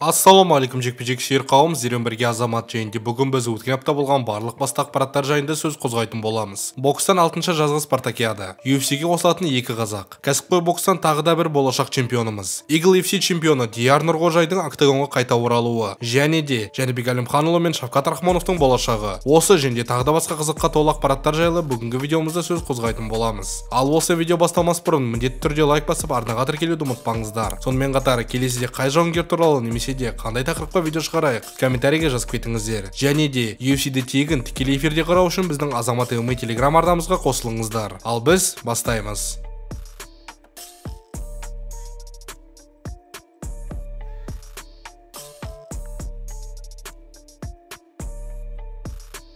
Ассалаумағалейкум жекпе-жек сүйер қауым, сіздермен бірге Азамат жайында. Бүгін біз өткен апта болған барлық басты ақпараттар жайында сөз қозғайтын боламыз. Бокстан 6-шы жазғы спартакиада. UFC-ге қосылатын екі қазақ. Кәсіпқой бокстан тағы да бір болашақ чемпионымыз. Eagle FC чемпионы Дияр Нұрғожайдың октагонға қайта оралуы, және де Жәнібек Әлімханұлы мен Шавкат Рахмоновтың болашағы. Осы және тағы да басқа қызыққа толы ақпараттар жайлы бүгінгі видеомызда сөз қозғайтын боламыз. Ал осы видео басталмас бұрын міндетті түрде лайк басып арнаға тіркелуді ұмытпаңыздар. Сонымен қатар келесіде қай жауынгер туралы немесе қандай тақырыпқа видео шығарайық, комментарийге жазып кетіңіздер. Және де UFC-ді тегін тікелей эфирде қарау үшін біздің Азамат ММА телеграм арнамызға қосылыңыздар. Ал біз бастаймыз.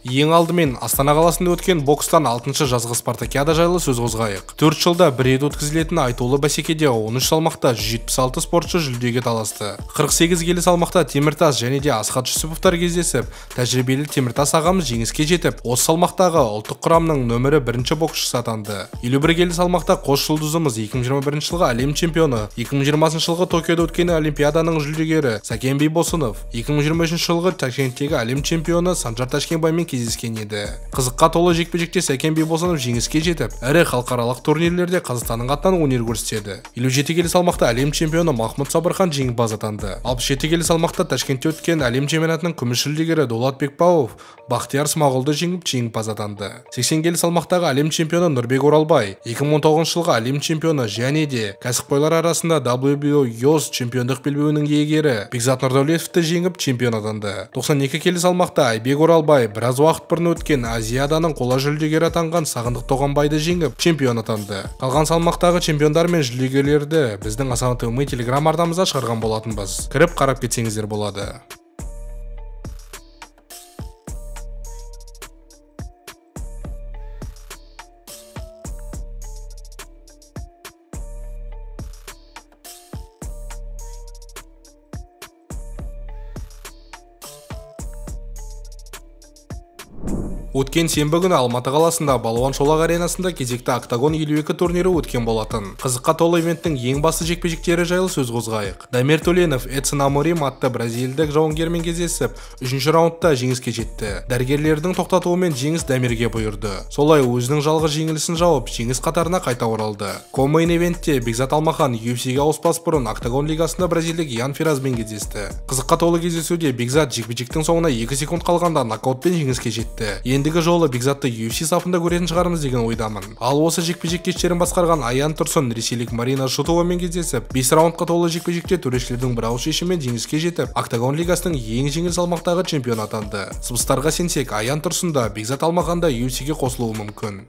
Ең алдымен Астана қаласында өткен бокстан 6-шы жазғы спартакиада жайлы сөз қозғайық. 4 жылда бір рет өткізілетін айтулы бәсекеде 13 салмақта 176 спортшы жүлдеге таласты. 48 келі салмақта Теміртас және де Асхат Жүсіповтар кездесіп, тәжірибелі Теміртас ағамыз жеңіске жетіп, осы салмақтағы ұлттық құрамның нөмірі 1-ші боксшысы атанды. 51 келі салмақта қос жұлдызымыз 2021 жылғы әлем чемпионы, 2020 жылғы Токиода өткен олимпиаданың жүлдегері Сәкен Бейбосынов, 2023 жылғы Ташкенттегі әлем чемпионы Санжар Ташкенбаймен кездескен еді. Қызыққа толы жекпе-жекте Сәкен Бейбосынов жеңіске жетіп, ірі халықаралық турнирлерде Қазақстанның атынан өнер көрсетеді. 57 келі салмақта әлем чемпионы Махмұд Сабырхан жеңімпаз атанды. 67 келі салмақта Ташкентте өткен әлем чемпионатының күміс жүлдегері Дулат Бекбауов Бақтияр Смағұлды жеңіп жеңімпаз атанды. 80 келі салмақтағы әлем чемпионы Нұрбек Оралбай, 2019 жылғы әлем чемпионы және де кәсіпқойлар арасында WBO YOS чемпиондық белбеуінің иегері Бекзат Нұрдәулетовті жеңіп чемпион атанды. 92 келі салмақта Айбек Оралбай біраз уақыт бұрын өткен Азияданың қола жүлдегері атанған Сағындық Тоғанбайды жеңіп чемпион атанды. Қалған салмақтағы чемпиондар мен жүлдегерлерді біздің Азамат ММА телеграм арнамызда шығарған болатынбыз. Кіріп қарап кетсеңіздер болады. Өткен сенбі күні Алматы қаласында Балуан Шолақ аренасында кезекті октагон 52 турнирі өткен болатын. Қызыққа толы ивенттің ең басты жекпе-жектері жайлы сөз қозғайық. Дамир Төленов Эдсон Аморим атты бразилиялық жауынгермен кездесіп, 3-ші раундта жеңіске жетті. Дәрігерлердің тоқтатуымен жеңіс Дамирге бұйырды. Солай өзінің жалғыз жеңілісін жауып, жеңіс қатарына қайта оралды. Комейн ивентте Бекзат Алмахан UFC-ге ауыспас бұрын октагон лигасында бразилиялық Ян Феразбен кездесті. Қызыққа толы кездесуде Бекзат жекпе-жектің соңына 2 секунд қалғанда нокаутпен жеңіске жетті. Ендігі жолы Бекзатты UFC сапында көретін шығармыз деген ойдамын. Ал осы жекпе-жек кештерін басқарған Аян Тұрсын ресейлік Марина Шутовамен кездесіп, 5 раундқа толы жекпе-жекте төрешілердің бірауыз шешімімен жеңіске жетіп, октагон лигасының ең жеңіл салмақтағы чемпион атанды. Сыбыстарға сенсек, Аян Тұрсында Бекзат Алмаханда UFC-ге қосылуы мүмкін.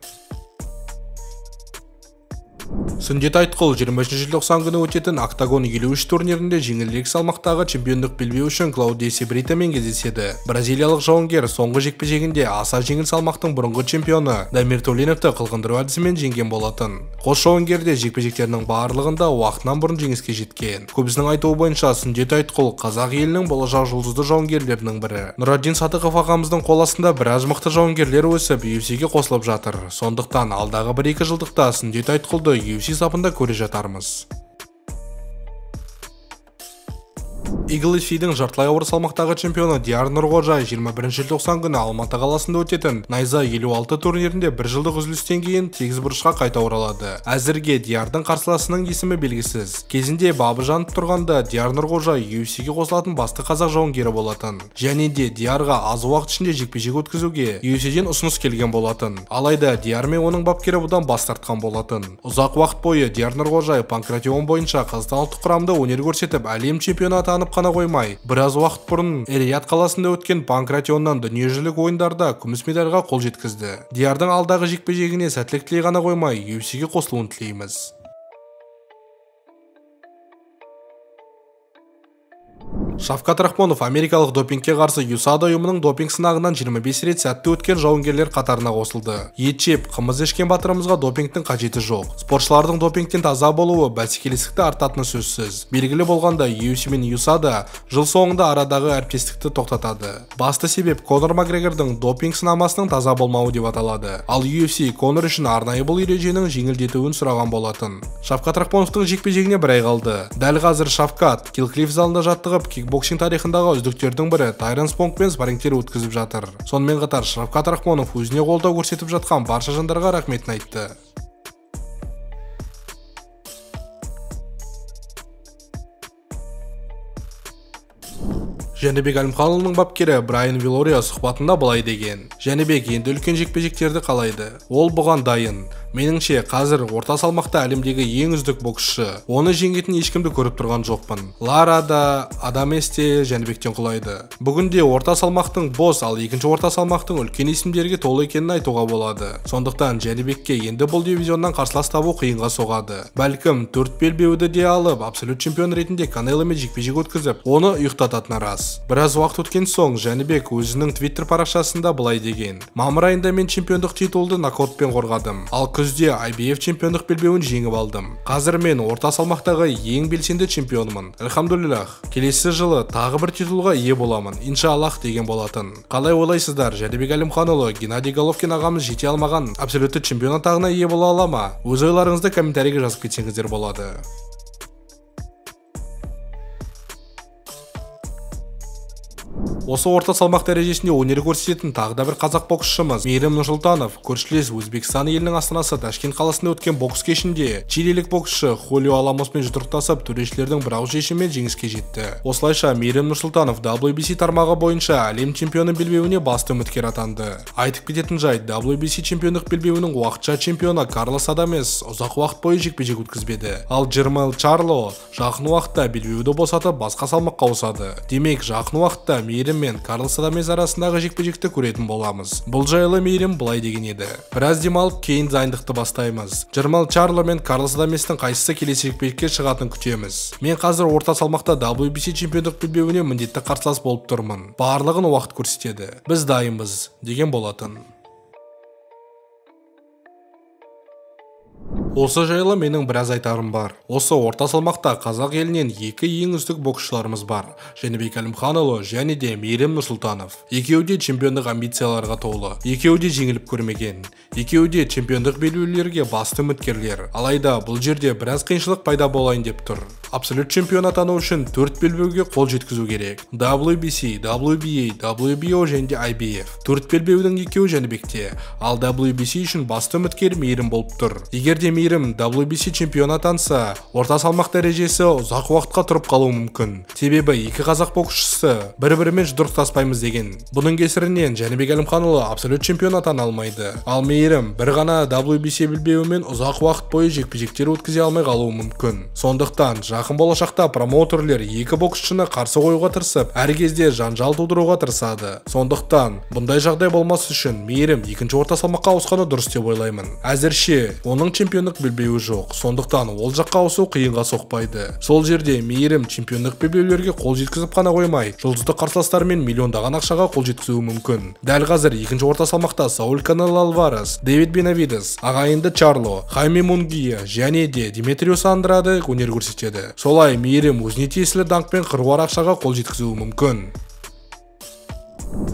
Сүндет Айтқұл 25 желтоқсан күні өтетін октагон 53 турнирінде жеңілірек салмақтағы чемпиондық белбеу үшін Клаудия Себритамен кездеседі. Бразилиялық жауынгер соңғы жекпе-жегінде аса жеңіл салмақтың бұрынғы чемпионы Дамир Төленовті қылғындыру әдісімен жеңген болатын. Қос жауынгерде жекпе-жектерінің барлығында уақытынан бұрын жеңіске жеткен. Көбісінің айтуы бойынша Сүндет Айтқұл қазақ елінің болашақ жұлдызды жауынгерлерінің бірі. Нұраддин Сатықов ағамыздың қол астында біраз мықты жауынгерлер өсіп UFC-ге қосылып жатыр. Сондықтан алдағы 1-2 жылдықта Сүндет Айтқұлды UFC сапында көре жатармыз. Eagle FC-дің жартылай ауыр салмақтағы чемпионы Дияр Нұрғожай 21 желтоқсан күні Алматы қаласында өтетін Найза 56 турнирінде 1 жылдық үзілістен кейін 8 бұрышқа қайта оралады. Әзірге Диярдың қарсыласының есімі белгісіз. Кезінде бабы жанып тұрғанда Дияр Нұрғожай UFC-ге қосылатын басты қазақ жауынгері болатын. Және де Диярға аз уақыт ішінде жекпе-жек өткізуге UFC-ден ұсыныс келген болатын. Алайда Дияр мен оның бапкері бұдан бас тартқан болатын. Ұзақ уақыт бойы Дияр Нұрғожай панкратион бойынша Қазақстан ұлттық құрамында өнер көрсетіп, әлем чемпионы атанып қана қоймай, біраз уақыт бұрын Рият қаласында өткен панкратионнан дүниежүзілік ойындарда күміс медальға қол жеткізді. Диярдың алдағы жекпе-жегіне сәттілік тілей ғана қоймай, UFC-ге қосылуын тілейміз. Шавкат Рахмонов америкалық допингке қарсы USADA ұйымының допинг сынағынан 25 рет сәтті өткен жауынгерлер қатарына қосылды. Ет жеп, қымыз ішкен батырымызға допингтің қажеті жоқ. Спортшылардың допингтен таза болуы бәсекелестікті артатыны сөзсіз. Белгілі болғанда UFC мен USADA жыл соңында арадағы әріптестікті тоқтатады. Басты себеп Конор Макгрегордың допинг сынамасының таза болмауы деп аталады. Ал UFC Конор үшін арнайы бұл ереженің жеңілдетуін сұраған болатын. Шавкат Рахмоновтың жекпе-жегіне бір ай қалды. Дәл қазір Шавкат Килклифф залында жаттығып, кикбоксинг тарихындағы үздіктердің бірі Тайрон Спонгпен спаррингтер өткізіп жатыр. Сонымен қатар Шавкат Рахмонов өзіне қолдау көрсетіп жатқан барша жандарға рахметін айтты. Жәнібек Әлімханұлының бапкері Брайан Вилорио сұхбатында былай деген: Жәнібек енді үлкен жекпе-жектерді қалайды. Ол бұған дайын. Меніңше, қазір орта салмақта әлемдегі ең үздік боксшы. Оны жеңетін ешкімді көріп тұрған жоқпын. Лара да, Адамес те Жәнібектен құлайды. Бүгінде орта салмақтың бос, ал екінші орта салмақтың үлкен есімдерге толы екенін айтуға болады. Сондықтан Жәнібекке енді бұл дивизионнан қарсылас табу қиынға соғады. Бәлкім 4 белбеуді де алып, абсолют чемпион ретінде Канеломен жекпе-жек өткізіп, оны ұйықтататыны рас. Біраз уақыт өткен соң Жәнібек өзінің Twitter парақшасында былай деген: Мамыр айында мен чемпиондық титулды нокаутпен қорғадым. Ал күзде IBF чемпиондық белбеуін жеңіп алдым. Қазір мен орта салмақтағы ең белсенді чемпионмын. Альхамдулиллах. Келесі жылы тағы бір титулға ие боламын. Иншаллах деген болатын. Қалай ойлайсыздар, Жәнібек Әлімханұлы Геннадий Головкин ағамыз жете алмаған абсолютті чемпион атағына ие бола ала ма? Өз ойларыңызды комментарийге жазып кетсеңіздер болады. Осы орта салмақ дәрежесінде өнер көрсететін тағы да бір қазақ боксшымыз Мейрам Нұрсұлтанов көршілес Өзбекстан елінің астанасы Ташкент қаласында өткен бокс кешінде чилилік боксшы Хулио Аламоспен жұдырықтасып, төрешілердің бірауыз шешімімен жеңіске жетті. Осылайша Мейрам Нұрсұлтанов WBC тармағы бойынша әлем чемпионы белбеуіне басты үміткер атанды. Айтып кететін жайт, WBC чемпиондық белбеуінің уақытша чемпионы Карлос Адамес ұзақ уақыт бойы жекпе-жек өткізбеді. Ал Джермел Чарло жақын уақытта белбеуді босатып басқа салмаққа ауысады. Демек, жақын уақытта Мейрам мен Карлос Адамес арасындағы жекпе-жекті көретін боламыз. Бұл жайлы Мейрам былай деген еді: Біраз демалып, кейін дайындықты бастаймыз. Джермел Чарло мен Карлос Адаместің қайсысы келесі жекпе-жекке шығатынын күтеміз. Мен қазір орта салмақта WBC чемпиондық белбеуіне міндетті қарсылас болып тұрмын. Барлығын уақыт көрсетеді. Біз дайынбыз деген болатын. Осы жайлы менің біраз айтарым бар. Осы орта салмақта қазақ елінен екі ең үздік боксшыларымыз бар: Жәнібек Әлімханұлы және де Мейрам Нұрсұлтанов. Екеуі де чемпиондық амбицияларға толы. Екеуі де жеңіліп көрмеген. Екеуі де чемпиондық белбеулерге басты үміткерлер. Алайда бұл жерде біраз қиыншылық пайда болайын деп тұр. Абсолют чемпион атану үшін 4 белбеуге қол жеткізу керек: WBC, WBA, WBO және IBF. 4 белбеудің екеуі Жәнібекте, ал WBC үшін басты үміткер Мейрам болып тұр. Егер де Мейрам WBC чемпион атанса, орта салмақ дәрежесі ұзақ уақытқа тұрып қалуы мүмкін. Себебі екі қазақ боксшысы бір-бірімен жұдырықтаспаймыз деген. Бұның кесірінен Жәнібек Әлімханұлы абсолют чемпион атана алмайды. Ал Мейрам бір ғана WBC белбеуімен ұзақ уақыт бойы жекпе-жектер өткізе алмай қалуы мүмкін. Сондықтан жақын болашақта промоутерлер екі боксшыны қарсы қоюға тырысып, әр кезде жанжал тудыруға тырысады. Сондықтан бұндай жағдай болмас үшін Мейрам екінші орта салмаққа ауысқаны дұрыс деп ойлаймын. Әзірше оның чемпиондық белбеуі жоқ. Сондықтан ол жаққа ауысу қиынға соқпайды. Сол жерде Мейрам чемпиондық белбеулерге қол жеткізіп қана қоймай, жұлдызды қарсыластарымен миллиондаған ақшаға қол жеткізуі мүмкін. Дәл қазір екінші орта салмақта Сауль Канело Альварес, Дэвид Бенавидес, ағайынды Чарло, Хайме Мунгия және де Димитриус Андраде өнер көрсетеді. Солай Мейрам өзіне тиесілі даңқпен қыруар ақшаға қол жеткізуі мүмкін.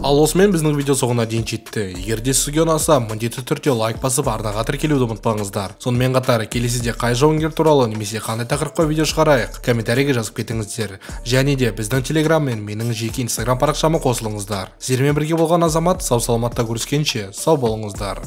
Ал осымен біздің видео соңына дейін жетті. Егер де сізге ұнаса, міндетті түрде лайк басып арнаға тіркелуді ұмытпаңыздар. Сонымен қатар келесіде қай жауынгер туралы немесе қандай тақырыпқа видео шығарайық, комментарийге жазып кетіңіздер. Және де біздің Телеграм мен менің жеке Инстаграм парақшама қосылыңыздар. Сіздермен бірге болған Азамат, сау саламатта көріскенше сау болыңыздар.